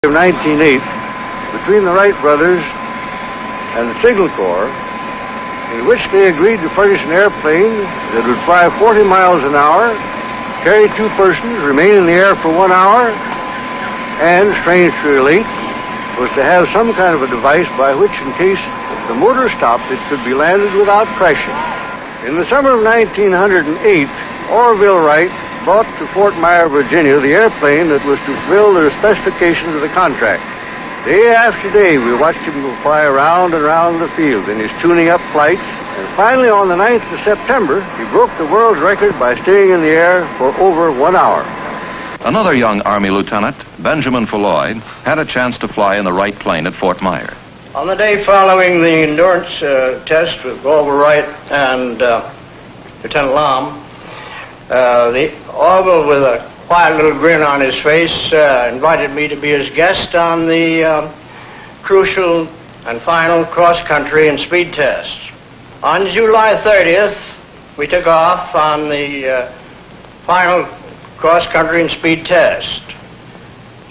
of 1908 between the Wright brothers and the Signal Corps, in which they agreed to furnish an airplane that would fly 40 miles an hour, carry two persons, remain in the air for 1 hour, and, strange to relate, was to have some kind of a device by which, in case the motor stopped, it could be landed without crashing. In the summer of 1908, Orville Wright brought to Fort Myer, Virginia, the airplane that was to fulfill the specifications of the contract. Day after day, we watched him fly around and around the field in his tuning-up flights, and finally, on the 9th of September, he broke the world's record by staying in the air for over 1 hour. Another young Army lieutenant, Benjamin Falloy, had a chance to fly in the Wright plane at Fort Myer. On the day following the endurance test with Orville Wright and Lieutenant Lom, the Orville, with a quiet little grin on his face, invited me to be his guest on the crucial and final cross-country and speed test. On July 30th, we took off on the final cross-country and speed test.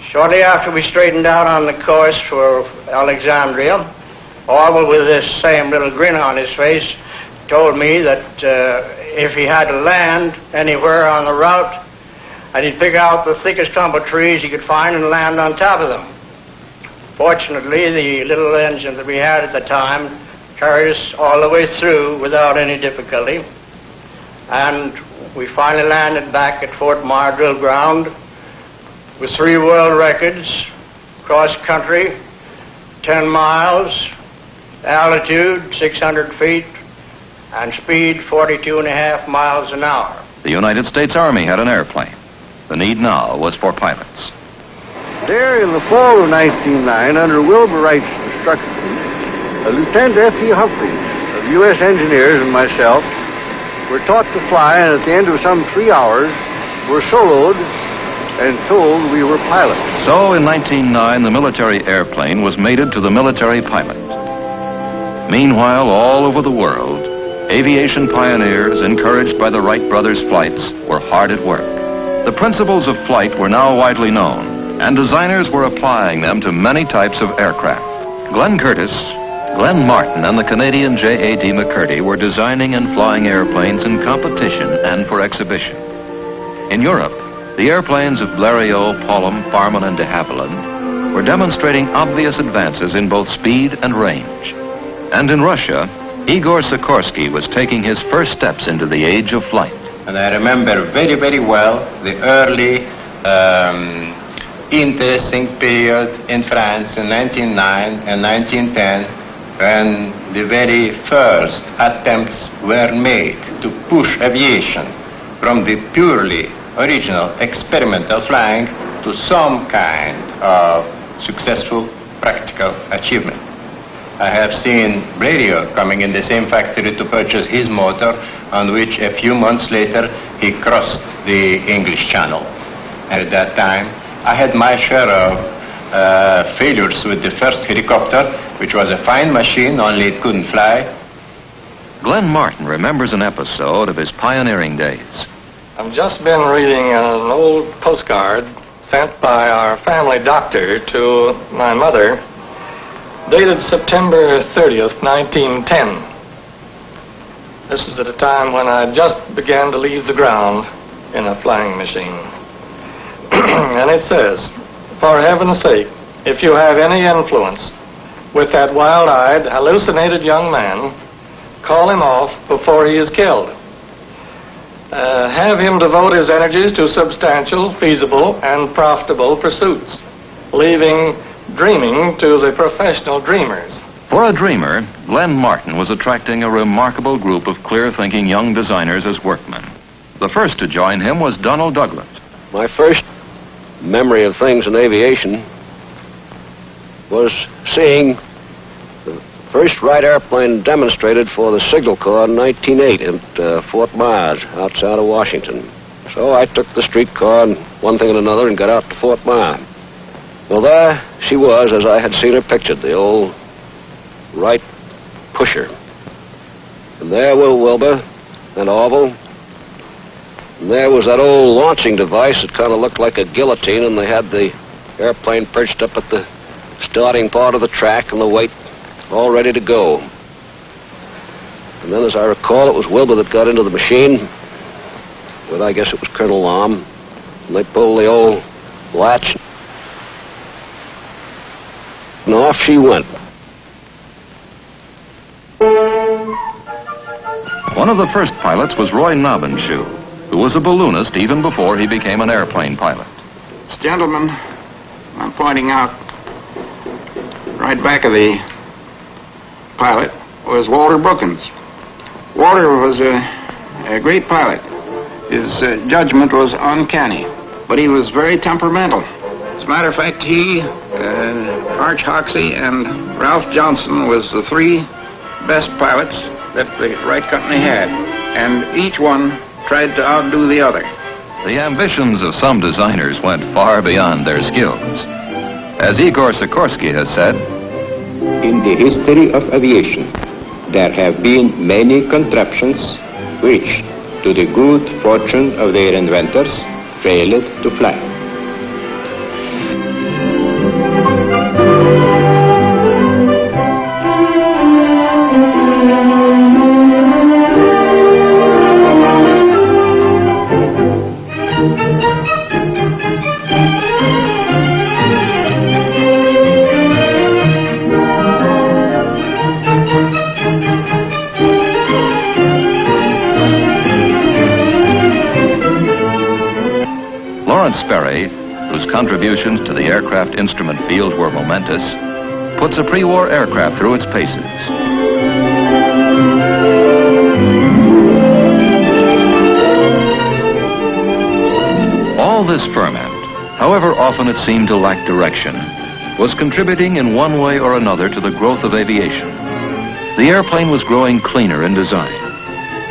Shortly after we straightened out on the course for Alexandria, Orville, with this same little grin on his face, told me that if he had to land anywhere on the route, and he'd pick out the thickest clump of trees he could find and land on top of them. Fortunately, the little engine that we had at the time carried us all the way through without any difficulty, and we finally landed back at Fort Myer Drill Ground with 3 world records: cross-country, 10 miles, altitude 600 feet, and speed 42.5 miles an hour. The United States Army had an airplane. The need now was for pilots. There, in the fall of 1909, under Wilbur Wright's instruction, Lieutenant F.E. Humphreys of U.S. Engineers and myself were taught to fly, and at the end of some 3 hours, were soloed and told we were pilots. So, in 1909, the military airplane was mated to the military pilot. Meanwhile, all over the world, aviation pioneers, encouraged by the Wright brothers' flights, were hard at work. The principles of flight were now widely known, and designers were applying them to many types of aircraft. Glenn Curtiss, Glenn Martin, and the Canadian J.A.D. McCurdy were designing and flying airplanes in competition and for exhibition. In Europe, the airplanes of Blériot, Paulhan, Farman, and de Havilland were demonstrating obvious advances in both speed and range. And in Russia, Igor Sikorsky was taking his first steps into the age of flight. And I remember very, very well the early interesting period in France in 1909 and 1910, when the very first attempts were made to push aviation from the purely original experimental flying to some kind of successful practical achievement. I have seen Blériot coming in the same factory to purchase his motor, on which a few months later he crossed the English Channel. And at that time, I had my share of failures with the first helicopter, which was a fine machine, only it couldn't fly. Glenn Martin remembers an episode of his pioneering days. I've just been reading an old postcard sent by our family doctor to my mother, dated September 30th, 1910. This is at a time when I just began to leave the ground in a flying machine. And it says, "For heaven's sake, if you have any influence with that wild-eyed, hallucinated young man, call him off before he is killed. Have him devote his energies to substantial, feasible, and profitable pursuits, leaving dreaming to the professional dreamers." For a dreamer, Glenn Martin was attracting a remarkable group of clear-thinking young designers as workmen. The first to join him was Donald Douglas. My first memory of things in aviation was seeing the first Wright airplane demonstrated for the Signal Corps in 1908 at Fort Myers, outside of Washington. So I took the streetcar and one thing and another and got out to Fort Myers. Well, there she was, as I had seen her pictured, the old Wright pusher. And there were Wilbur and Orville. And there was that old launching device that kind of looked like a guillotine, and they had the airplane perched up at the starting part of the track and the weight all ready to go. And then, as I recall, it was Wilbur that got into the machine with, I guess it was Colonel Lom, and they pulled the old latch, and off she went. One of the first pilots was Roy Nobbenshoe, who was a balloonist even before he became an airplane pilot. This gentleman I'm pointing out right back of the pilot was Walter Brookins. Walter was a great pilot. His judgment was uncanny, but he was very temperamental. As a matter of fact, he, Arch Hoxie, and Ralph Johnson was the three best pilots that the Wright Company had, and each one tried to outdo the other. The ambitions of some designers went far beyond their skills. As Igor Sikorsky has said, In the history of aviation, there have been many contraptions which, to the good fortune of their inventors, failed to fly. Sperry, whose contributions to the aircraft instrument field were momentous, puts a pre-war aircraft through its paces. All this ferment, however often it seemed to lack direction, was contributing in one way or another to the growth of aviation. The airplane was growing cleaner in design.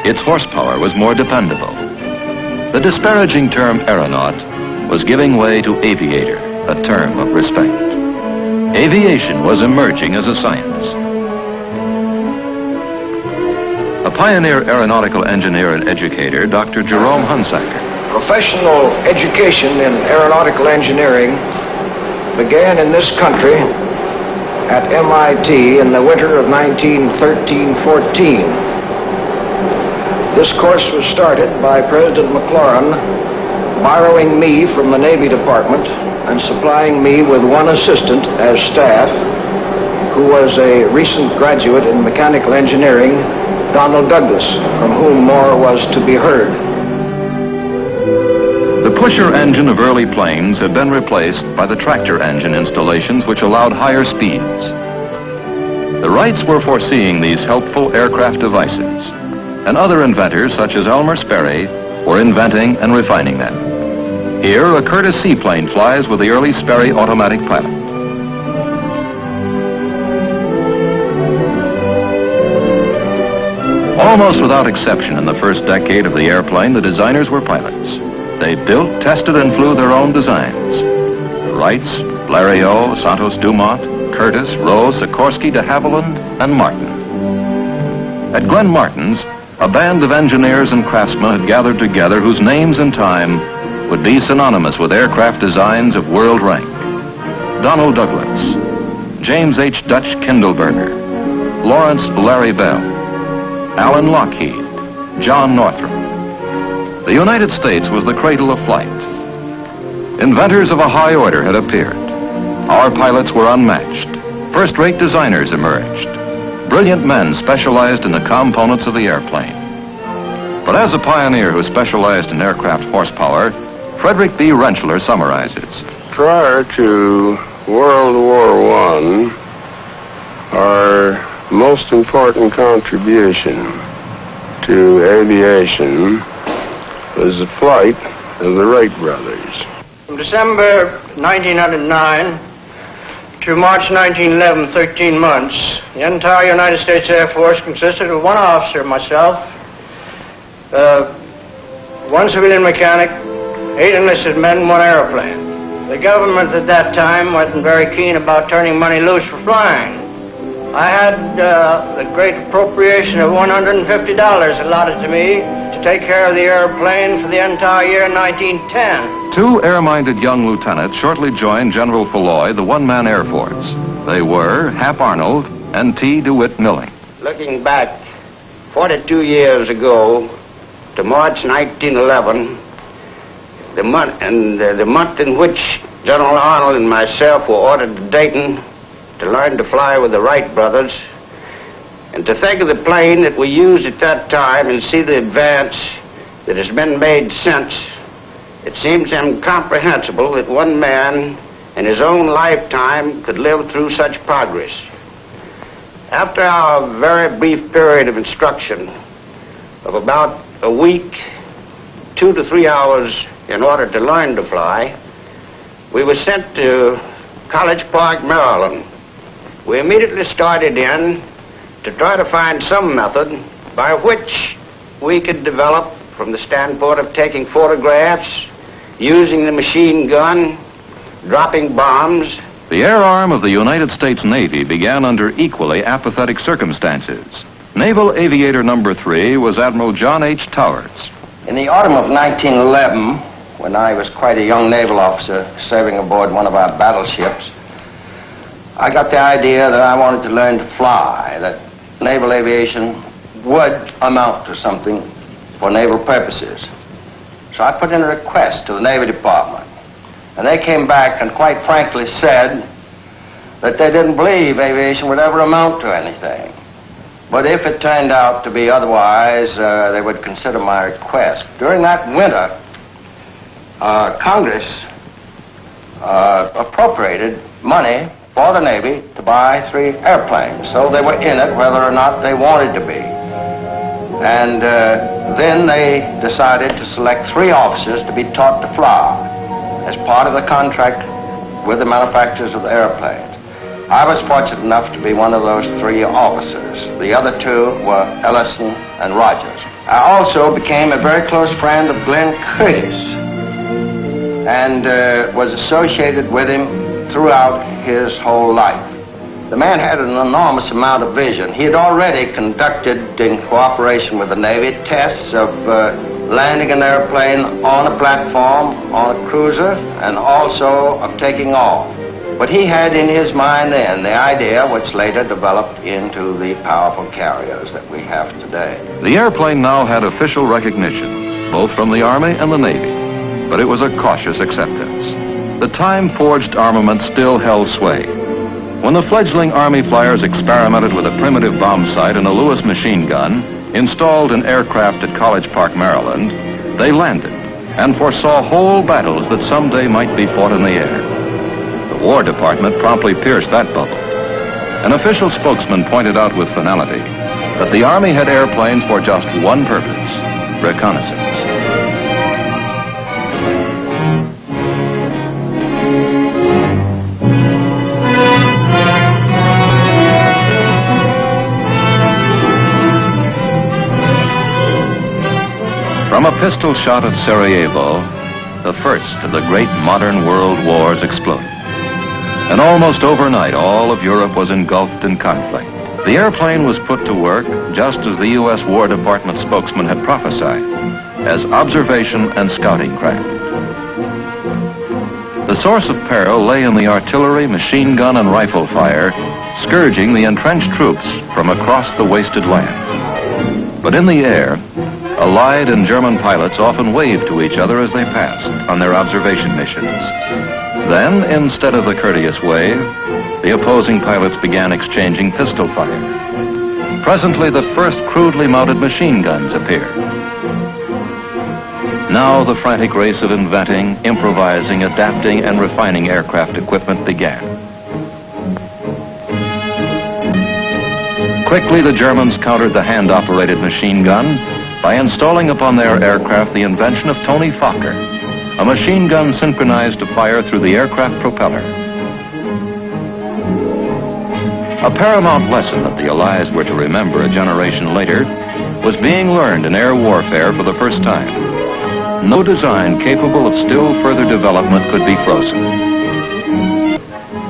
Its horsepower was more dependable. The disparaging term aeronaut was giving way to aviator, a term of respect. Aviation was emerging as a science. A pioneer aeronautical engineer and educator, Dr. Jerome Hunsaker. Professional education in aeronautical engineering began in this country at MIT in the winter of 1913-14. This course was started by President McLaurin borrowing me from the Navy Department and supplying me with one assistant as staff, who was a recent graduate in mechanical engineering, Donald Douglas, from whom more was to be heard. The pusher engine of early planes had been replaced by the tractor engine installations which allowed higher speeds. The Wrights were foreseeing these helpful aircraft devices, and other inventors such as Elmer Sperry were inventing and refining them. Here, a Curtiss seaplane flies with the early Sperry automatic pilot. Almost without exception in the first decade of the airplane, the designers were pilots. They built, tested, and flew their own designs. The Wrights, Blériot, Santos Dumont, Curtiss, Rose, Sikorsky, de Havilland, and Martin. At Glenn Martin's, a band of engineers and craftsmen had gathered together whose names and time would be synonymous with aircraft designs of world rank. Donald Douglas, James H. Dutch Kindleberger, Lawrence Larry Bell, Alan Lockheed, John Northrop. The United States was the cradle of flight. Inventors of a high order had appeared. Our pilots were unmatched. First-rate designers emerged. Brilliant men specialized in the components of the airplane. But as a pioneer who specialized in aircraft horsepower, Frederick B. Rentschler summarizes. Prior to World War I, our most important contribution to aviation was the flight of the Wright brothers. From December 1909 to March 1911, 13 months, the entire United States Air Force consisted of one officer, myself, one civilian mechanic, 8 enlisted men, 1 airplane. The government at that time wasn't very keen about turning money loose for flying. I had the great appropriation of $150 allotted to me to take care of the airplane for the entire year 1910. Two air-minded young lieutenants shortly joined General Falloy, the one-man Air Force. They were Hap Arnold and T. DeWitt Milling. Looking back 42 years ago to March 1911, the month in which General Arnold and myself were ordered to Dayton to learn to fly with the Wright brothers, and to think of the plane that we used at that time and see the advance that has been made since, it seems incomprehensible that one man in his own lifetime could live through such progress. After our very brief period of instruction of about a week, 2 to 3 hours in order to learn to fly, we were sent to College Park, Maryland. We immediately started in to try to find some method by which we could develop, from the standpoint of taking photographs, using the machine gun, dropping bombs. The air arm of the United States Navy began under equally apathetic circumstances. Naval Aviator Number 3 was Admiral John H. Towers. In the autumn of 1911, when I was quite a young naval officer serving aboard one of our battleships, I got the idea that I wanted to learn to fly, that naval aviation would amount to something for naval purposes. So I put in a request to the Navy Department, and they came back and quite frankly said that they didn't believe aviation would ever amount to anything. But if it turned out to be otherwise, they would consider my request. During that winter, Congress appropriated money for the Navy to buy 3 airplanes, so they were in it whether or not they wanted to be. And then they decided to select 3 officers to be taught to fly as part of the contract with the manufacturers of the airplanes. I was fortunate enough to be one of those 3 officers. The other 2 were Ellison and Rogers. I also became a very close friend of Glenn Curtis and was associated with him throughout his whole life. The man had an enormous amount of vision. He had already conducted, in cooperation with the Navy, tests of landing an airplane on a platform, on a cruiser, and also of taking off. But he had in his mind then the idea which later developed into the powerful carriers that we have today. The airplane now had official recognition, both from the Army and the Navy, but it was a cautious acceptance. The time-forged armament still held sway. When the fledgling Army flyers experimented with a primitive bomb sight and a Lewis machine gun, installed in aircraft at College Park, Maryland, they landed and foresaw whole battles that someday might be fought in the air. The War Department promptly pierced that bubble. An official spokesman pointed out with finality that the Army had airplanes for just one purpose: reconnaissance. From a pistol shot at Sarajevo, the first of the great modern world wars exploded. And almost overnight, all of Europe was engulfed in conflict. The airplane was put to work just as the U.S. War Department spokesman had prophesied, as observation and scouting craft. The source of peril lay in the artillery, machine gun, and rifle fire, scourging the entrenched troops from across the wasted land. But in the air, Allied and German pilots often waved to each other as they passed on their observation missions. Then, instead of the courteous wave, the opposing pilots began exchanging pistol fire. Presently, the first crudely mounted machine guns appeared. Now the frantic race of inventing, improvising, adapting, and refining aircraft equipment began. Quickly, the Germans countered the hand-operated machine gun by installing upon their aircraft the invention of Tony Fokker, a machine gun synchronized to fire through the aircraft propeller. A paramount lesson that the Allies were to remember a generation later was being learned in air warfare for the first time. No design capable of still further development could be frozen.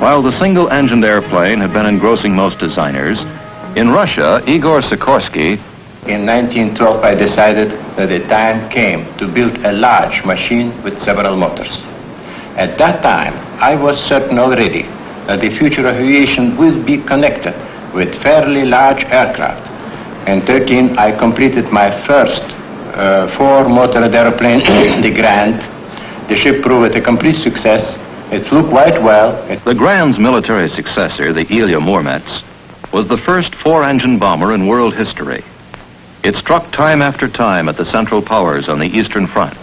While the single-engined airplane had been engrossing most designers, in Russia, Igor Sikorsky In 1912, I decided that the time came to build a large machine with several motors. At that time, I was certain already that the future of aviation will be connected with fairly large aircraft. In 13, I completed my first four-motored airplane, the Grand. The ship proved a complete success. It flew quite well. The Grand's military successor, the Ilya Muromets, was the first four-engine bomber in world history. It struck time after time at the Central Powers on the Eastern Front.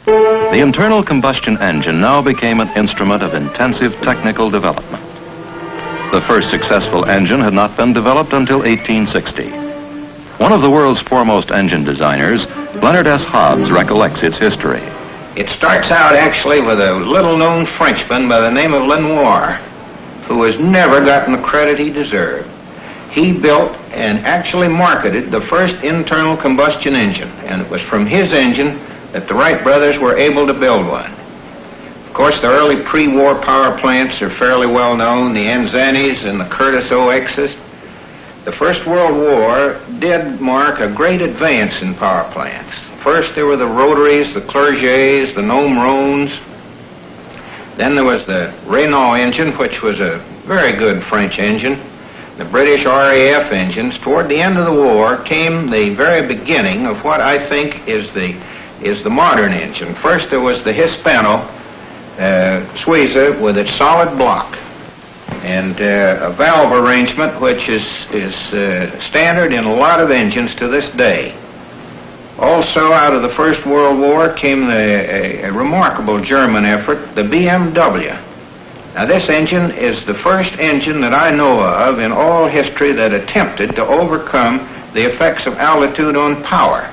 The internal combustion engine now became an instrument of intensive technical development. The first successful engine had not been developed until 1860. One of the world's foremost engine designers, Leonard S. Hobbs, recollects its history. It starts out actually with a little-known Frenchman by the name of Lenoir, who has never gotten the credit he deserved. He built and actually marketed the first internal combustion engine, and it was from his engine that the Wright brothers were able to build one. Of course, the early pre-war power plants are fairly well known, the Anzanis and the Curtiss OXs. The First World War did mark a great advance in power plants. First there were the Rotaries, the Clergets, the Nomrones. Then there was the Renault engine, which was a very good French engine. The British RAF engines. Toward the end of the war came the very beginning of what I think is the modern engine. First there was the Hispano Suiza with its solid block and a valve arrangement which is standard in a lot of engines to this day. Also, out of the First World War came a remarkable German effort, the BMW. Now, this engine is the first engine that I know of in all history that attempted to overcome the effects of altitude on power.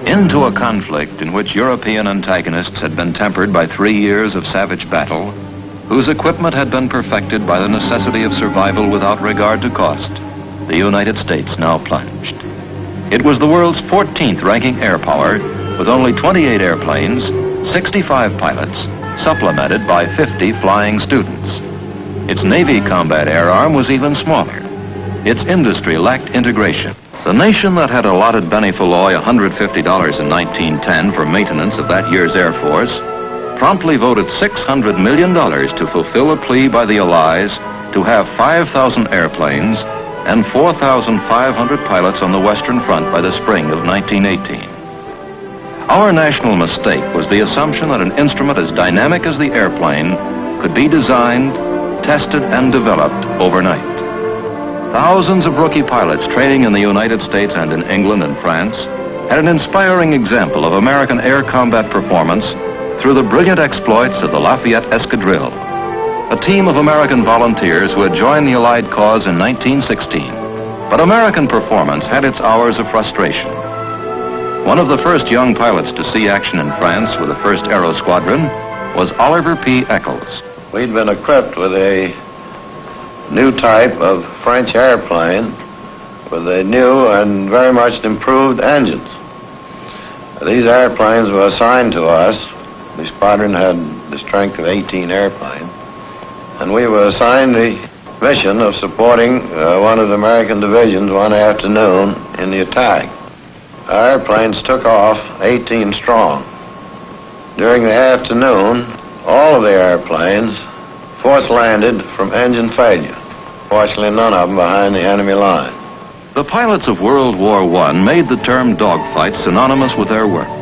Into a conflict in which European antagonists had been tempered by 3 years of savage battle, whose equipment had been perfected by the necessity of survival without regard to cost, the United States now plunged. It was the world's 14th ranking air power, with only 28 airplanes, 65 pilots, supplemented by 50 flying students. Its Navy combat air arm was even smaller. Its industry lacked integration. The nation that had allotted Benny Falloy $150 in 1910 for maintenance of that year's Air Force promptly voted $600 million to fulfill a plea by the Allies to have 5,000 airplanes and 4,500 pilots on the Western Front by the spring of 1918. Our national mistake was the assumption that an instrument as dynamic as the airplane could be designed, tested, and developed overnight. Thousands of rookie pilots training in the United States and in England and France had an inspiring example of American air combat performance through the brilliant exploits of the Lafayette Escadrille, a team of American volunteers who had joined the Allied cause in 1916. But American performance had its hours of frustration. One of the first young pilots to see action in France with the 1st Aero Squadron was Oliver P. Eccles. We'd been equipped with a new type of French airplane with a new and very much improved engines. These airplanes were assigned to us. The squadron had the strength of 18 airplanes, and we were assigned the mission of supporting one of the American divisions one afternoon in the attack. Our airplanes took off 18 strong. During the afternoon, all of the airplanes force landed from engine failure. Fortunately, none of them behind the enemy line. The pilots of World War I made the term dogfight synonymous with their work.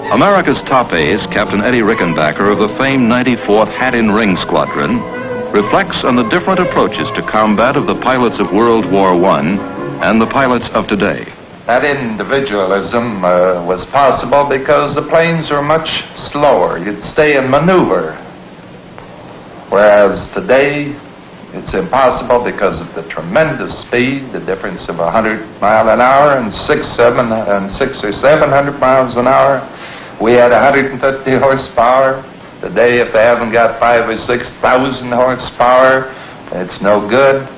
America's top ace, Captain Eddie Rickenbacker of the famed 94th Hat-in-Ring Squadron, reflects on the different approaches to combat of the pilots of World War I and the pilots of today. That individualism was possible because the planes were much slower. You'd stay in maneuver. Whereas today, It's impossible because of the tremendous speed, the difference of 100 miles an hour and 600 or 700 miles an hour. We had 150 horsepower. Today, if they haven't got 5,000 or 6,000 horsepower, it's no good.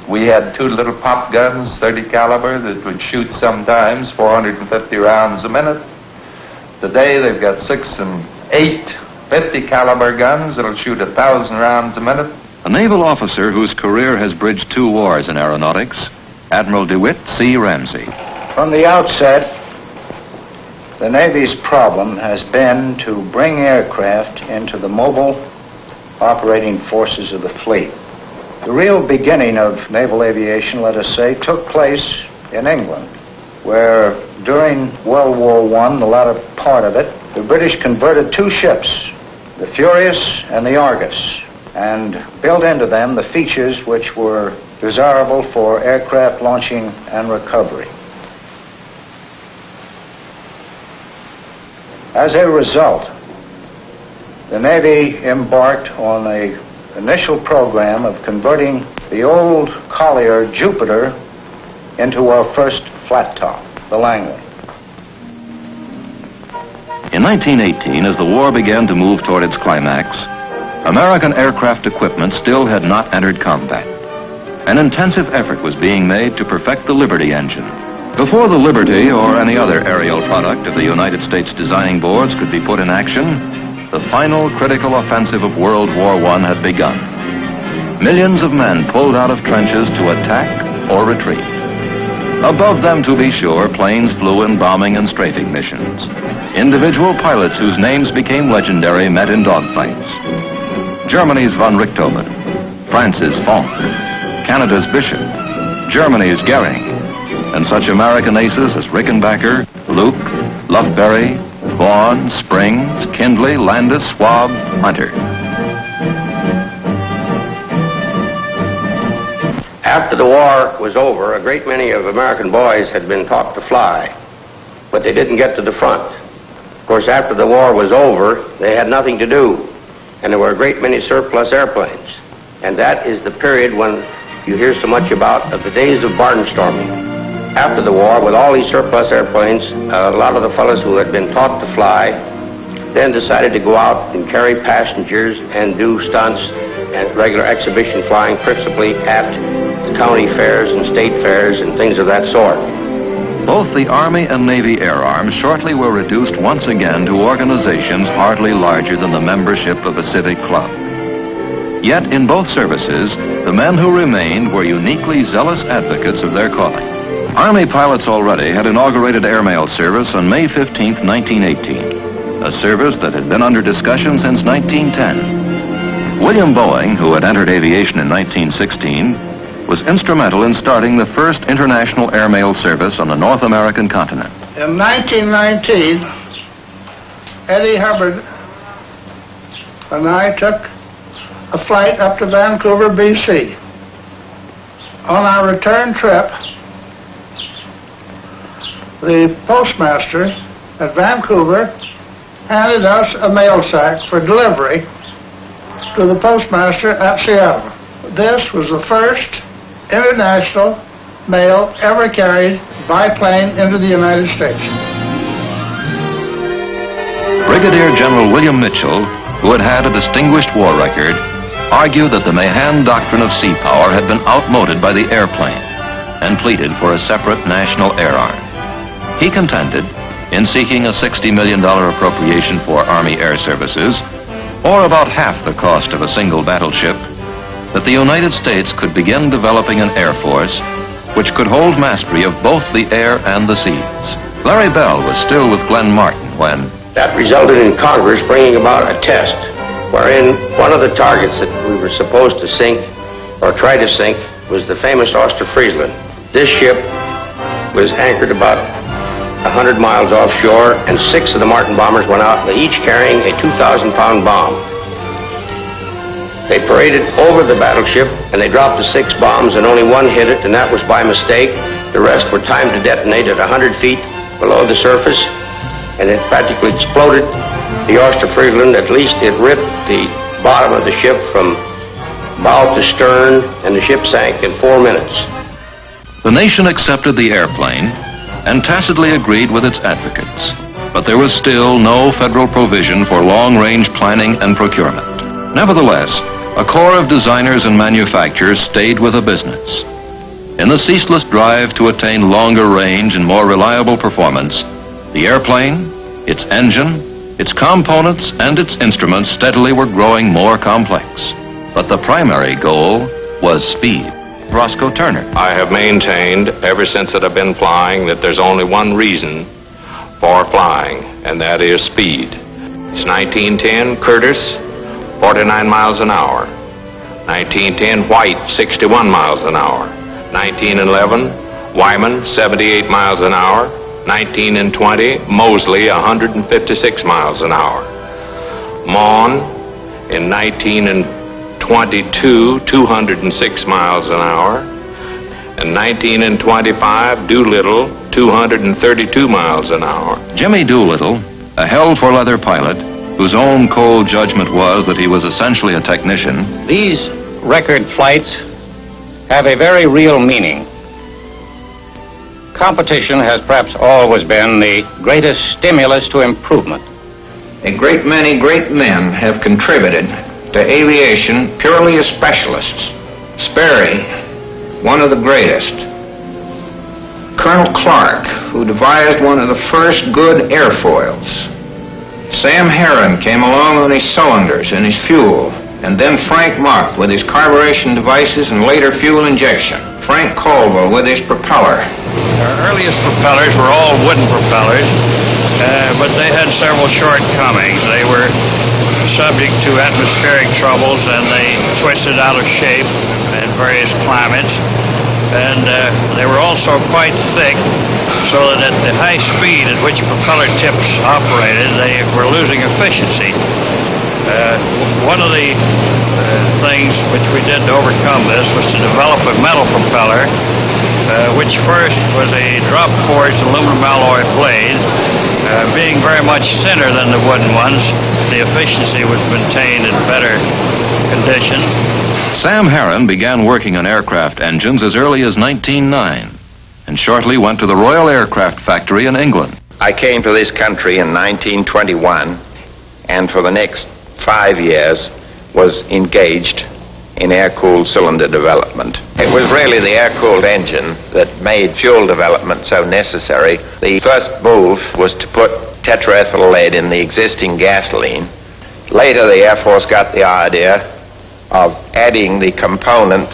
We had 2 little pop guns, 30 caliber, that would shoot sometimes 450 rounds a minute. Today, they've got 6 and 8 50 caliber guns that'll shoot 1,000 rounds a minute. A naval officer whose career has bridged 2 wars in aeronautics, Admiral DeWitt C. Ramsey. From the outset, the Navy's problem has been to bring aircraft into the mobile operating forces of the fleet. The real beginning of naval aviation, let us say, took place in England, where during World War I, the latter part of it, the British converted 2 ships, the Furious and the Argus, and built into them the features which were desirable for aircraft launching and recovery. As a result, the Navy embarked on an initial program of converting the old Collier Jupiter into our first flat top, the Langley. In 1918, as the war began to move toward its climax, American aircraft equipment still had not entered combat. An intensive effort was being made to perfect the Liberty engine. Before the Liberty or any other aerial product of the United States designing boards could be put in action, the final critical offensive of World War I had begun. Millions of men pulled out of trenches to attack or retreat. Above them, to be sure, planes flew in bombing and strafing missions. Individual pilots whose names became legendary met in dogfights. Germany's von Richthofen, France's Fonck, Canada's Bishop, Germany's Goering, and such American aces as Rickenbacker, Luke, Lufberry, Vaughan, Springs, Kindley, Landis, Schwab, Hunter. After the war was over, a great many of American boys had been taught to fly, but they didn't get to the front. Of course, after the war was over, they had nothing to do, and there were a great many surplus airplanes. And that is the period when you hear so much about of the days of barnstorming. After the war, with all these surplus airplanes, a lot of the fellows who had been taught to fly then decided to go out and carry passengers and do stunts and regular exhibition flying, principally at the county fairs and state fairs and things of that sort. Both the Army and Navy Air Arms shortly were reduced once again to organizations hardly larger than the membership of a civic club. Yet in both services, the men who remained were uniquely zealous advocates of their calling. Army pilots already had inaugurated airmail service on May 15, 1918, a service that had been under discussion since 1910. William Boeing, who had entered aviation in 1916, was instrumental in starting the first international airmail service on the North American continent. In 1919, Eddie Hubbard and I took a flight up to Vancouver, BC. On our return trip, the postmaster at Vancouver handed us a mail sack for delivery to the postmaster at Seattle. This was the first international mail ever carried by plane into the United States. Brigadier General William Mitchell, who had had a distinguished war record, argued that the Mahan doctrine of sea power had been outmoded by the airplane and pleaded for a separate national air arm. He contended, in seeking a $60 million appropriation for Army air services, or about half the cost of a single battleship, that the United States could begin developing an air force which could hold mastery of both the air and the seas. Larry Bell was still with Glenn Martin when That resulted in Congress bringing about a test wherein one of the targets that we were supposed to sink or try to sink was the famous Oster-Friesland. This ship was anchored about 100 miles offshore, and 6 of the Martin bombers went out, they each carrying a 2,000-pound bomb. They paraded over the battleship, and they dropped the 6 bombs, and only one hit it, and that was by mistake. The rest were timed to detonate at 100 feet below the surface, and it practically exploded the Oster-Friesland. At least it ripped the bottom of the ship from bow to stern, and the ship sank in 4 minutes. The nation accepted the airplane and tacitly agreed with its advocates. But there was still no federal provision for long-range planning and procurement. Nevertheless, a corps of designers and manufacturers stayed with the business. In the ceaseless drive to attain longer range and more reliable performance, the airplane, its engine, its components, and its instruments steadily were growing more complex. But the primary goal was speed. Roscoe Turner. I have maintained ever since that I've been flying that there's only one reason for flying, and that is speed. It's 1910 Curtiss, 49 miles an hour. 1910 White, 61 miles an hour. 1911 Wyman, 78 miles an hour. 1920 Moseley, 156 miles an hour. Maughan in 1922, 206 miles an hour. And 1925 Doolittle, 232 miles an hour. Jimmy Doolittle, a hell-for-leather pilot, whose own cold judgment was that he was essentially a technician. These record flights have a very real meaning. Competition has perhaps always been the greatest stimulus to improvement. A great many great men have contributed to aviation purely as specialists. Sperry, one of the greatest. Colonel Clark, who devised one of the first good airfoils. Sam Heron came along with his cylinders and his fuel, and then Frank Mach with his carburation devices and later fuel injection. Frank Caldwell with his propeller. Our earliest propellers were all wooden propellers, but they had several shortcomings. They were subject to atmospheric troubles, and they twisted out of shape in various climates. And they were also quite thick, so that at the high speed at which propeller tips operated, they were losing efficiency. One of the things which we did to overcome this was to develop a metal propeller, which first was a drop-forged aluminum alloy blade. Being very much thinner than the wooden ones, the efficiency was maintained in better condition. Sam Heron began working on aircraft engines as early as 1909 and shortly went to the Royal Aircraft Factory in England. I came to this country in 1921, and for the next 5 years was engaged in air-cooled cylinder development. It was really the air-cooled engine that made fuel development so necessary. The first move was to put tetraethyl lead in the existing gasoline. Later, the Air Force got the idea of adding the component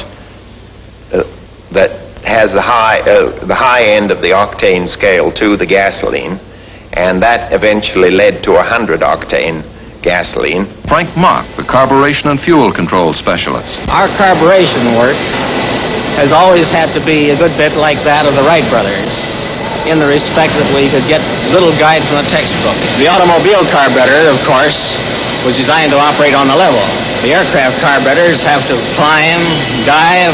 that has the high end of the octane scale to the gasoline, and that eventually led to 100-octane gasoline. Frank Mach, the carburation and fuel control specialist. Our carburation work has always had to be a good bit like that of the Wright brothers, in the respect that we could get little guide from the textbook. The automobile carburetor, of course, was designed to operate on the level. The aircraft carburetors have to climb, dive,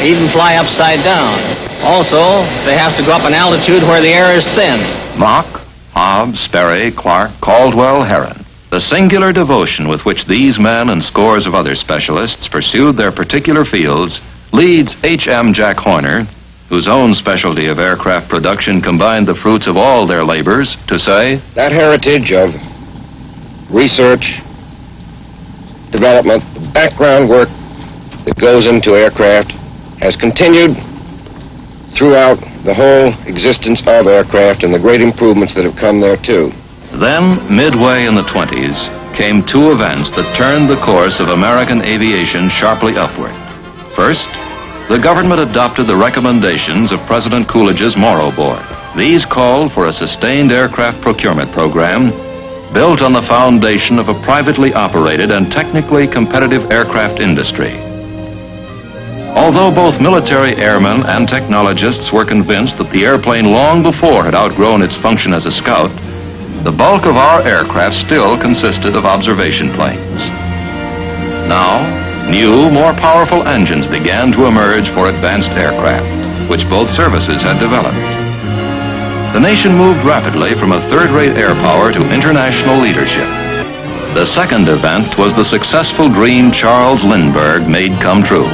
even fly upside down. Also, they have to go up an altitude where the air is thin. Mach, Hobbs, Sperry, Clark, Caldwell, Heron. The singular devotion with which these men and scores of other specialists pursued their particular fields leads H.M. Jack Horner, whose own specialty of aircraft production combined the fruits of all their labors, to say, that heritage of research, development, the background work that goes into aircraft has continued throughout the whole existence of aircraft and the great improvements that have come there too. Then, midway in the 20s, came two events that turned the course of American aviation sharply upward. First, the government adopted the recommendations of President Coolidge's Morrow Board. These called for a sustained aircraft procurement program built on the foundation of a privately operated and technically competitive aircraft industry. Although both military airmen and technologists were convinced that the airplane long before had outgrown its function as a scout, the bulk of our aircraft still consisted of observation planes. Now, new, more powerful engines began to emerge for advanced aircraft, which both services had developed. The nation moved rapidly from a third-rate air power to international leadership. The second event was the successful dream Charles Lindbergh made come true.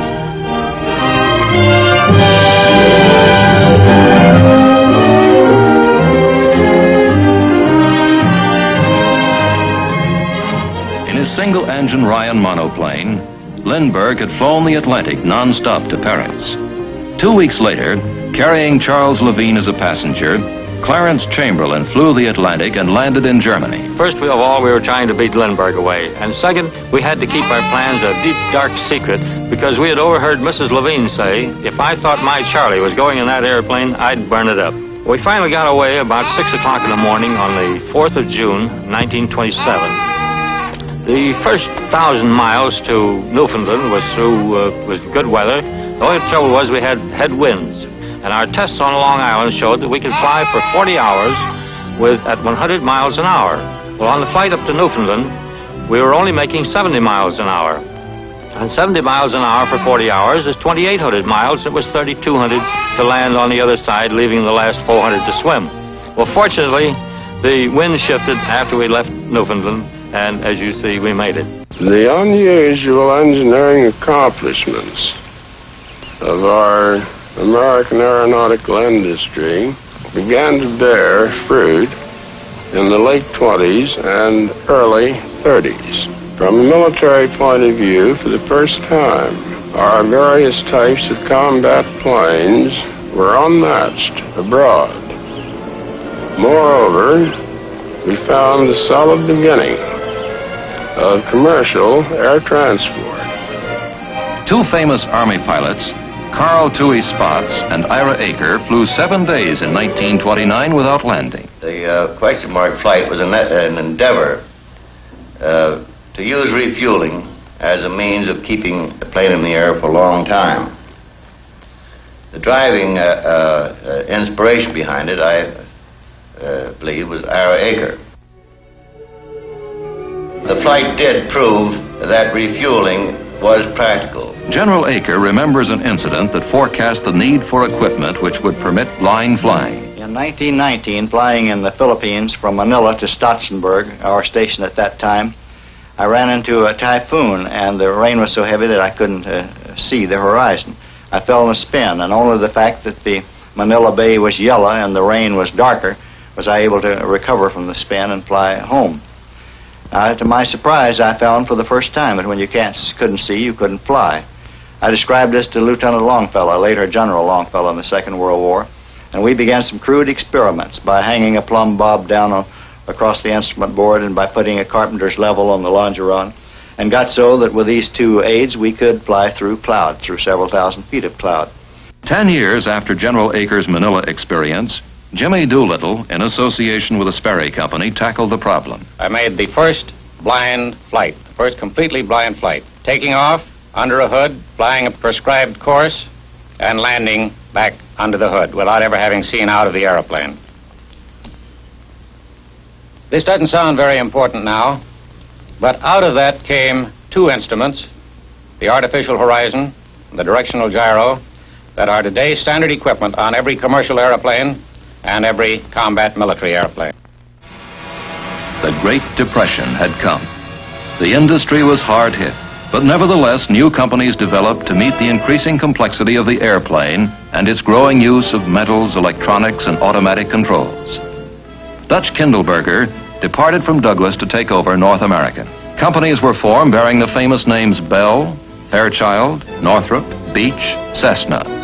In his single-engine Ryan monoplane, Lindbergh had flown the Atlantic non-stop to Paris. 2 weeks later, carrying Charles Levine as a passenger, Clarence Chamberlain flew the Atlantic and landed in Germany. First of all, we were trying to beat Lindbergh away. And second, we had to keep our plans a deep, dark secret because we had overheard Mrs. Levine say, if I thought my Charlie was going in that airplane, I'd burn it up. We finally got away about 6 o'clock in the morning on the 4th of June, 1927. The first 1,000 miles to Newfoundland was through with good weather. The only trouble was we had headwinds. And our tests on Long Island showed that we could fly for 40 hours at 100 miles an hour. Well, on the flight up to Newfoundland, we were only making 70 miles an hour. And 70 miles an hour for 40 hours is 2,800 miles. It was 3,200 to land on the other side, leaving the last 400 to swim. Well, fortunately, the wind shifted after we left Newfoundland, and as you see, we made it. The unusual engineering accomplishments of our American aeronautical industry began to bear fruit in the late 20s and early 30s. From a military point of view, for the first time, our various types of combat planes were unmatched abroad. Moreover, we found the solid beginning of commercial air transport. Two famous Army pilots, Carl Toohey Spots and Ira Aker, flew 7 days in 1929 without landing. The question mark flight was an endeavor to use refueling as a means of keeping the plane in the air for a long time. The driving inspiration behind it, I believe, was Ira Aker. The flight did prove that refueling was practical. General Aker remembers an incident that forecast the need for equipment which would permit line flying. In 1919, flying in the Philippines from Manila to Stotsenburg, our station at that time, I ran into a typhoon, and the rain was so heavy that I couldn't see the horizon. I fell in a spin, and only the fact that the Manila Bay was yellow and the rain was darker was I able to recover from the spin and fly home. Now, to my surprise, I found for the first time that when you couldn't see, you couldn't fly. I described this to Lieutenant Longfellow, later General Longfellow in the Second World War, and we began some crude experiments by hanging a plumb bob down across the instrument board and by putting a carpenter's level on the longeron, and got so that with these two aids, we could fly through cloud, through several thousand feet of cloud. 10 years after General Aker's Manila experience, Jimmy Doolittle, in association with the Sperry Company, tackled the problem. I made the first blind flight, the first completely blind flight, taking off under a hood, flying a prescribed course, and landing back under the hood without ever having seen out of the aeroplane. This doesn't sound very important now, but out of that came two instruments, the artificial horizon, the directional gyro, that are today standard equipment on every commercial airplane and every combat military airplane. The Great Depression had come. The industry was hard hit, but nevertheless, new companies developed to meet the increasing complexity of the airplane and its growing use of metals, electronics, and automatic controls. Dutch Kindleberger departed from Douglas to take over North American. Companies were formed bearing the famous names Bell, Fairchild, Northrop, Beech, Cessna.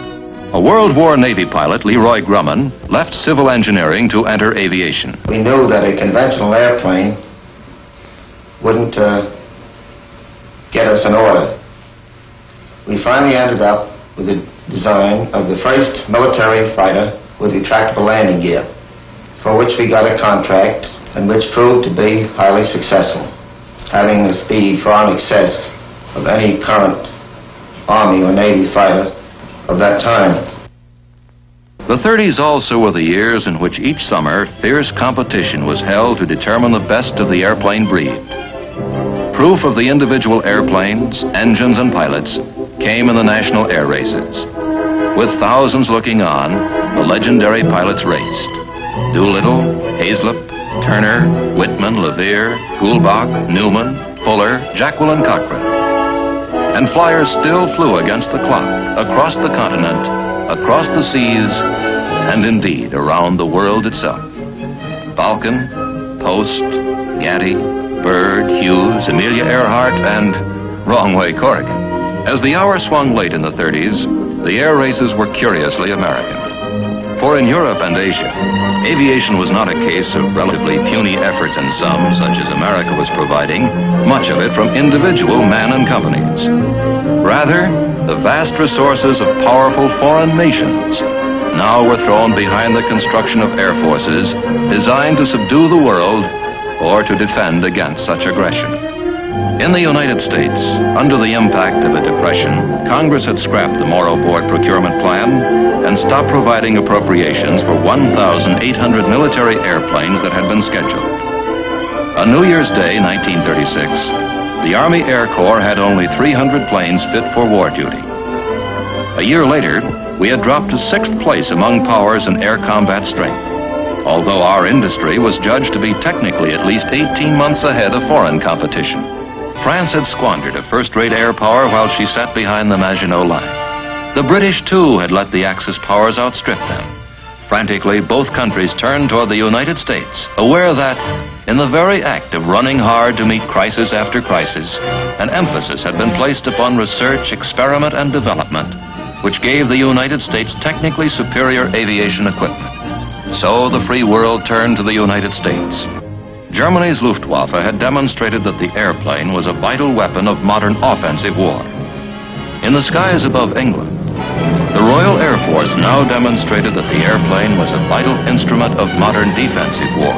A World War Navy pilot, Leroy Grumman, left civil engineering to enter aviation. We knew that a conventional airplane wouldn't get us an order. We finally ended up with the design of the first military fighter with retractable landing gear, for which we got a contract and which proved to be highly successful, having a speed far in excess of any current Army or Navy fighter of that time. The 30s also were the years in which each summer fierce competition was held to determine the best of the airplane breed. Proof of the individual airplanes, engines, and pilots came in the national air races. With thousands looking on, the legendary pilots raced. Doolittle, Hazlip, Turner, Whitman, Levere, Goulbach, Newman, Fuller, Jacqueline Cochran. And flyers still flew against the clock, across the continent, across the seas, and indeed around the world itself. Falcon, Post, Gatty, Byrd, Hughes, Amelia Earhart, and wrong way Corrigan. As the hour swung late in the 30s, the air races were curiously American. For in Europe and Asia, aviation was not a case of relatively puny efforts in some, such as America was providing, much of it from individual men and companies. Rather, the vast resources of powerful foreign nations now were thrown behind the construction of air forces designed to subdue the world or to defend against such aggression. In the United States, under the impact of a depression, Congress had scrapped the Morrow Board procurement plan and stopped providing appropriations for 1,800 military airplanes that had been scheduled. On New Year's Day, 1936, the Army Air Corps had only 300 planes fit for war duty. A year later, we had dropped to 6th place among powers in air combat strength, although our industry was judged to be technically at least 18 months ahead of foreign competition. France had squandered a first-rate air power while she sat behind the Maginot Line. The British, too, had let the Axis powers outstrip them. Frantically, both countries turned toward the United States, aware that, in the very act of running hard to meet crisis after crisis, an emphasis had been placed upon research, experiment, and development, which gave the United States technically superior aviation equipment. So the free world turned to the United States. Germany's Luftwaffe had demonstrated that the airplane was a vital weapon of modern offensive war. In the skies above England, the Royal Air Force now demonstrated that the airplane was a vital instrument of modern defensive war.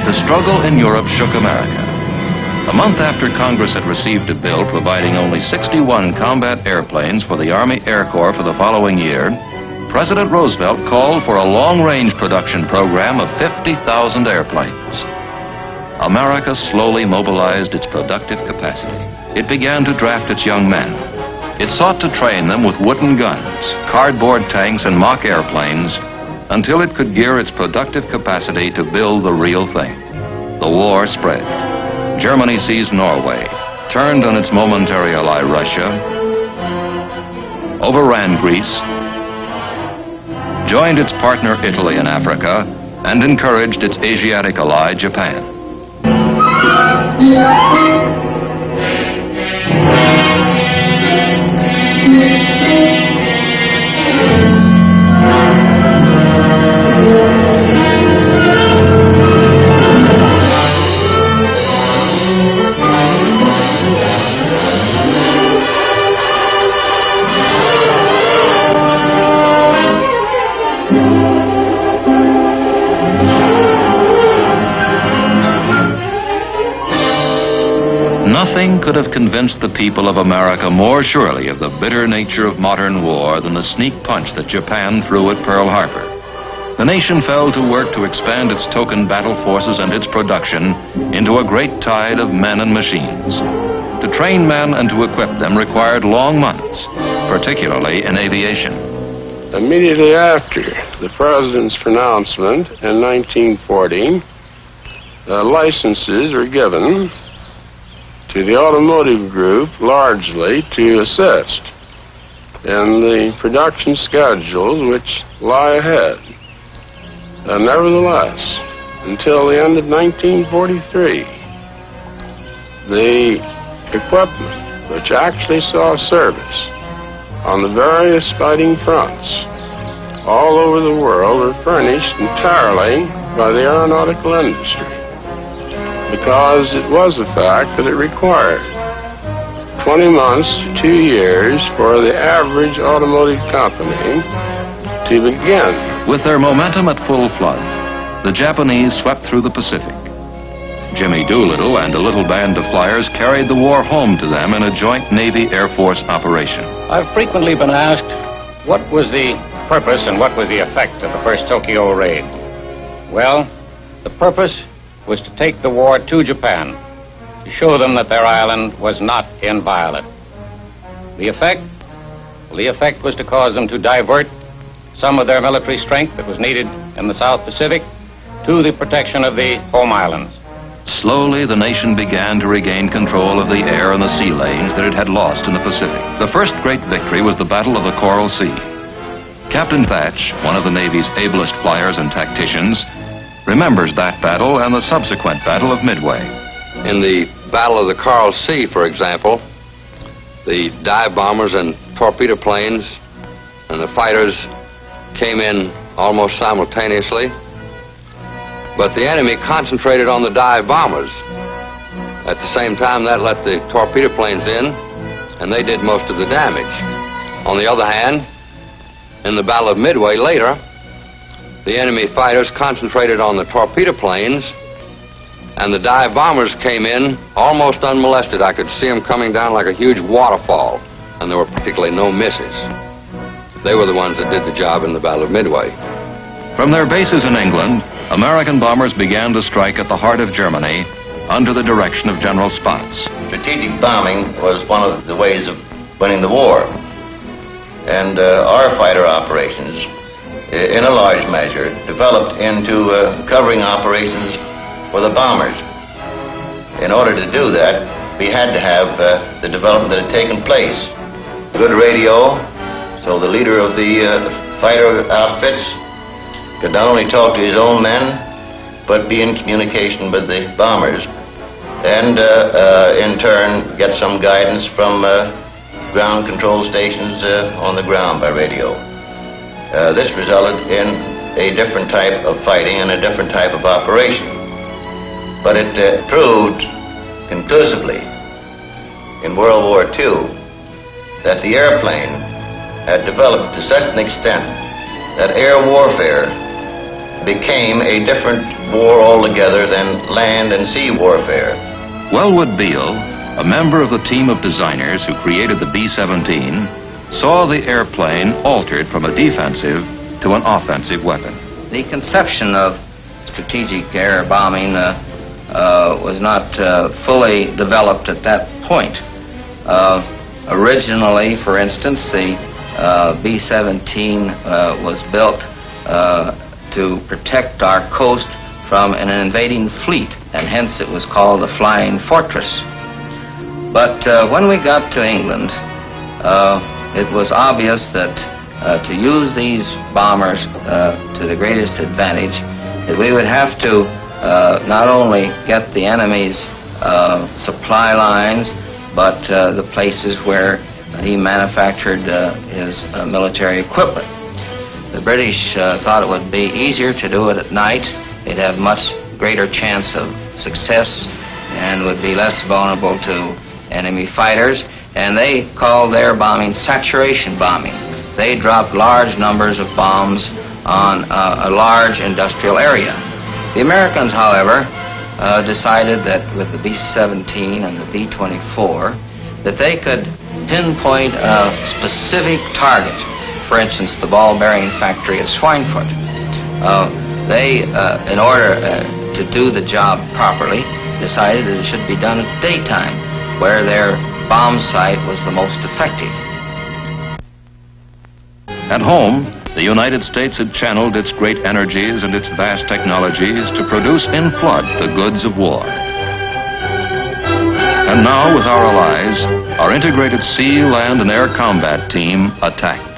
The struggle in Europe shook America. A month after Congress had received a bill providing only 61 combat airplanes for the Army Air Corps for the following year, President Roosevelt called for a long-range production program of 50,000 airplanes. America slowly mobilized its productive capacity. It began to draft its young men. It sought to train them with wooden guns, cardboard tanks, and mock airplanes until it could gear its productive capacity to build the real thing. The war spread. Germany seized Norway, turned on its momentary ally Russia, overran Greece, joined its partner Italy in Africa, and encouraged its Asiatic ally Japan. Nothing could have convinced the people of America more surely of the bitter nature of modern war than the sneak punch that Japan threw at Pearl Harbor. The nation fell to work to expand its token battle forces and its production into a great tide of men and machines. To train men and to equip them required long months, particularly in aviation. Immediately after the President's pronouncement in 1940, licenses were given to the automotive group largely to assist in the production schedules which lie ahead. Nevertheless, until the end of 1943, the equipment which actually saw service on the various fighting fronts all over the world were furnished entirely by the aeronautical industry, because it was a fact that it required 20 months to 2 years for the average automotive company to begin. With their momentum at full flood, the Japanese swept through the Pacific. Jimmy Doolittle and a little band of flyers carried the war home to them in a joint Navy-Air Force operation. I've frequently been asked, what was the purpose and what was the effect of the first Tokyo raid? Well, the purpose was to take the war to Japan, to show them that their island was not inviolate. The effect? Well, the effect was to cause them to divert some of their military strength that was needed in the South Pacific to the protection of the home islands. Slowly, the nation began to regain control of the air and the sea lanes that it had lost in the Pacific. The first great victory was the Battle of the Coral Sea. Captain Thatch, one of the Navy's ablest flyers and tacticians, remembers that battle and the subsequent Battle of Midway. In the Battle of the Coral Sea, for example, the dive bombers and torpedo planes and the fighters came in almost simultaneously, but the enemy concentrated on the dive bombers. At the same time, that let the torpedo planes in, and they did most of the damage. On the other hand, in the Battle of Midway later, the enemy fighters concentrated on the torpedo planes, and the dive bombers came in almost unmolested. I could see them coming down like a huge waterfall, and there were particularly no misses. They were the ones that did the job in the Battle of Midway. From their bases in England, American bombers began to strike at the heart of Germany under the direction of General Spaatz. Strategic bombing was one of the ways of winning the war. And our fighter operations, in a large measure, developed into covering operations for the bombers. In order to do that, we had to have the development that had taken place. Good radio, so the leader of the fighter outfits could not only talk to his own men, but be in communication with the bombers, and in turn get some guidance from ground control stations on the ground by radio. This resulted in a different type of fighting and a different type of operation. But it proved conclusively in World War II that the airplane had developed to such an extent that air warfare became a different war altogether than land and sea warfare. Wellwood Beale, a member of the team of designers who created the B-17, saw the airplane altered from a defensive to an offensive weapon. The conception of strategic air bombing was not fully developed at that point. Originally, for instance, the B-17 was built to protect our coast from an invading fleet, and hence it was called the Flying Fortress. But when we got to England, it was obvious that to use these bombers to the greatest advantage, that we would have to not only get the enemy's supply lines, but the places where he manufactured his military equipment. The British thought it would be easier to do it at night. They'd have much greater chance of success and would be less vulnerable to enemy fighters. And they called their bombing saturation bombing. They dropped large numbers of bombs on a large industrial area. The Americans, however, decided that with the B-17 and the B-24, that they could pinpoint a specific target. For instance, the ball bearing factory at Schweinfurt. In order to do the job properly, decided that it should be done at daytime, where their bomb site was the most effective. At home, the United States had channeled its great energies and its vast technologies to produce in flood the goods of war. And now, with our allies, our integrated sea, land, and air combat team attacked.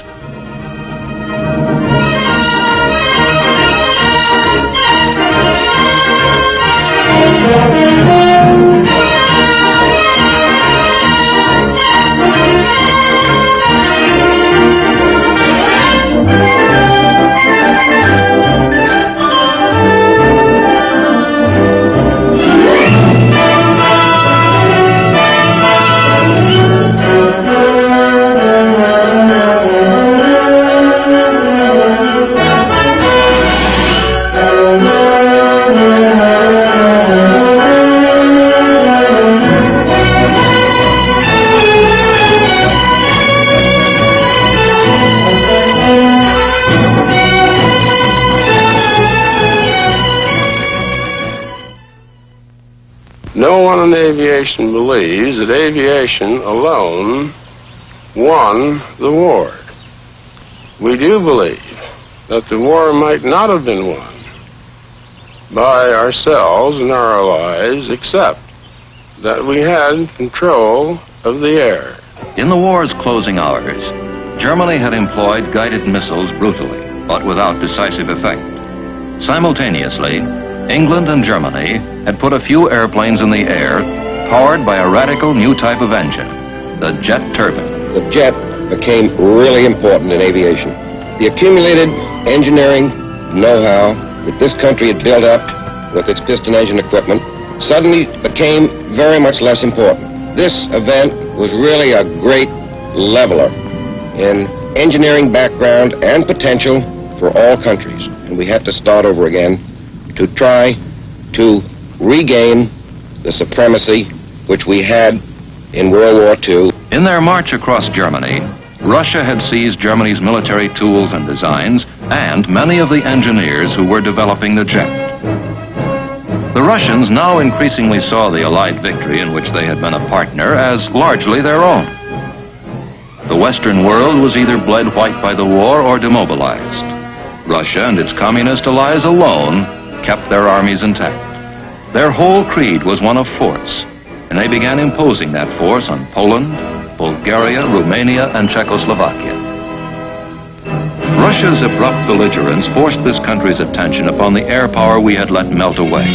No one in aviation believes that aviation alone won the war. We do believe that the war might not have been won by ourselves and our allies, except that we had control of the air. In the war's closing hours, Germany had employed guided missiles brutally, but without decisive effect. Simultaneously, England and Germany had put a few airplanes in the air powered by a radical new type of engine, the jet turbine. The jet became really important in aviation. The accumulated engineering know-how that this country had built up with its piston engine equipment suddenly became very much less important. This event was really a great leveler in engineering background and potential for all countries. And we had to start over again to try to regain the supremacy which we had in World War II. In their march across Germany, Russia had seized Germany's military tools and designs and many of the engineers who were developing the jet. The Russians now increasingly saw the Allied victory in which they had been a partner as largely their own. The Western world was either bled white by the war or demobilized. Russia and its communist allies alone kept their armies intact. Their whole creed was one of force, and they began imposing that force on Poland, Bulgaria, Romania, and Czechoslovakia. Russia's abrupt belligerence forced this country's attention upon the air power we had let melt away.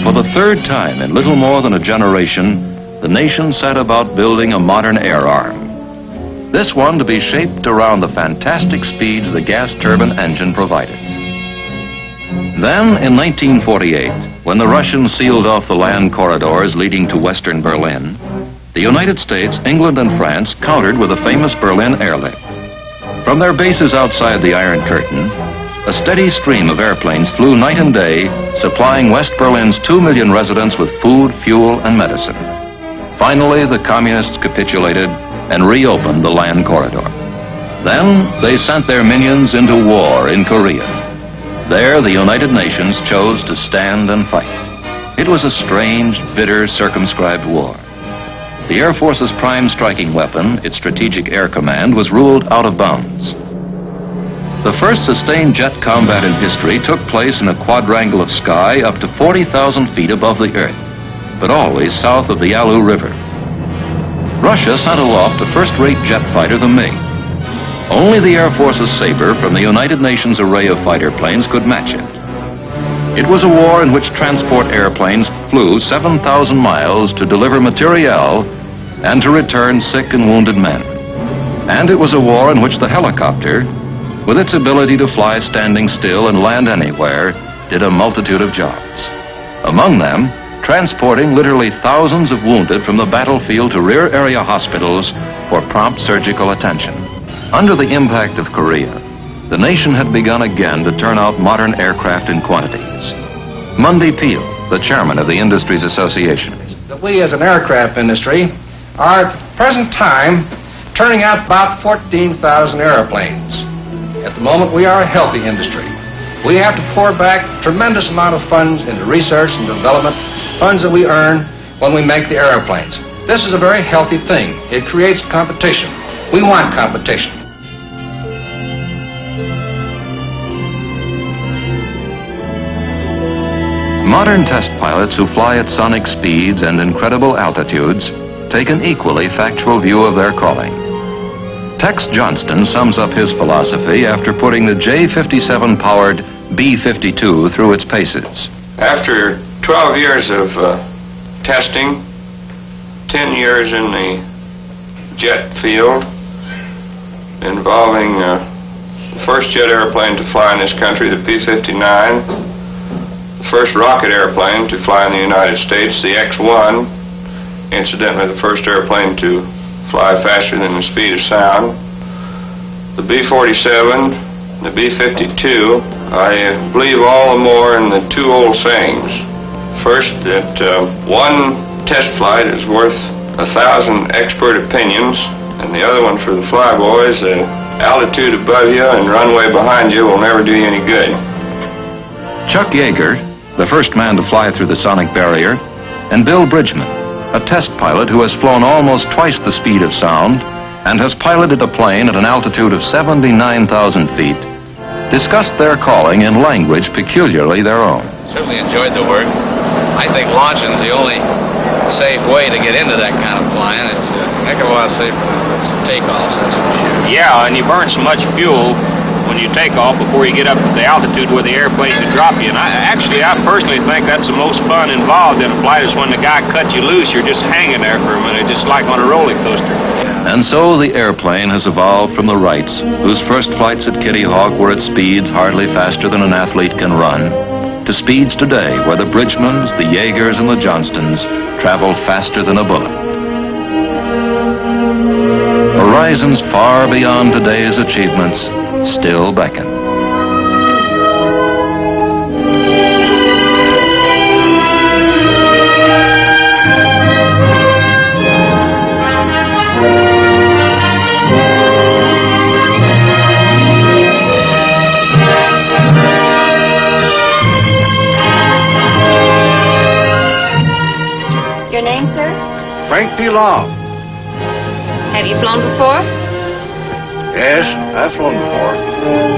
For the third time in little more than a generation, the nation set about building a modern air arm. This one to be shaped around the fantastic speeds the gas turbine engine provided. Then, in 1948, when the Russians sealed off the land corridors leading to western Berlin, the United States, England, and France countered with the famous Berlin airlift. From their bases outside the Iron Curtain, a steady stream of airplanes flew night and day, supplying West Berlin's 2 million residents with food, fuel, and medicine. Finally, the communists capitulated and reopened the land corridor. Then, they sent their minions into war in Korea. There, the United Nations chose to stand and fight. It was a strange, bitter, circumscribed war. The Air Force's prime striking weapon, its Strategic Air Command, was ruled out of bounds. The first sustained jet combat in history took place in a quadrangle of sky up to 40,000 feet above the Earth, but always south of the Yalu River. Russia sent aloft a first-rate jet fighter, the Me. Only the Air Force's Sabre from the United Nations array of fighter planes could match it. It was a war in which transport airplanes flew 7,000 miles to deliver materiel and to return sick and wounded men. And it was a war in which the helicopter, with its ability to fly standing still and land anywhere, did a multitude of jobs. Among them, transporting literally thousands of wounded from the battlefield to rear area hospitals for prompt surgical attention. Under the impact of Korea, the nation had begun again to turn out modern aircraft in quantities. Mundy Peel, the chairman of the Industries Association. That we as an aircraft industry are at the present time turning out about 14,000 airplanes. At the moment, we are a healthy industry. We have to pour back a tremendous amount of funds into research and development, funds that we earn when we make the airplanes. This is a very healthy thing. It creates competition. We want competition. Modern test pilots who fly at sonic speeds and incredible altitudes take an equally factual view of their calling. Tex Johnston sums up his philosophy after putting the J-57-powered B-52 through its paces. After 12 years of testing, 10 years in the jet field, involving the first jet airplane to fly in this country, the P-59, the first rocket airplane to fly in the United States, the X-1, incidentally the first airplane to fly faster than the speed of sound, the B-47, the B-52. I believe all the more in the two old sayings. First, that one test flight is worth 1,000 expert opinions, and the other one for the flyboys, the altitude above you and runway behind you will never do you any good. Chuck Yeager, the first man to fly through the sonic barrier, and Bill Bridgman, a test pilot who has flown almost twice the speed of sound and has piloted a plane at an altitude of 79,000 feet, discussed their calling in language peculiarly their own. Certainly enjoyed the work. I think launching's the only safe way to get into that kind of flying. It's a heck of a lot safer than takeoffs, that's for sure. Yeah, and you burn so much fuel when you take off before you get up to the altitude where the airplane can drop you. And I personally think that's the most fun involved in a flight is when the guy cuts you loose, you're just hanging there for a minute, just like on a roller coaster. And so the airplane has evolved from the Wrights, whose first flights at Kitty Hawk were at speeds hardly faster than an athlete can run, to speeds today where the Bridgmans, the Jaegers, and the Johnstons travel faster than a bullet. Horizons far beyond today's achievements still beckon. Your name, sir? Frank P. Long. Have you flown before? Yes, I've flown before.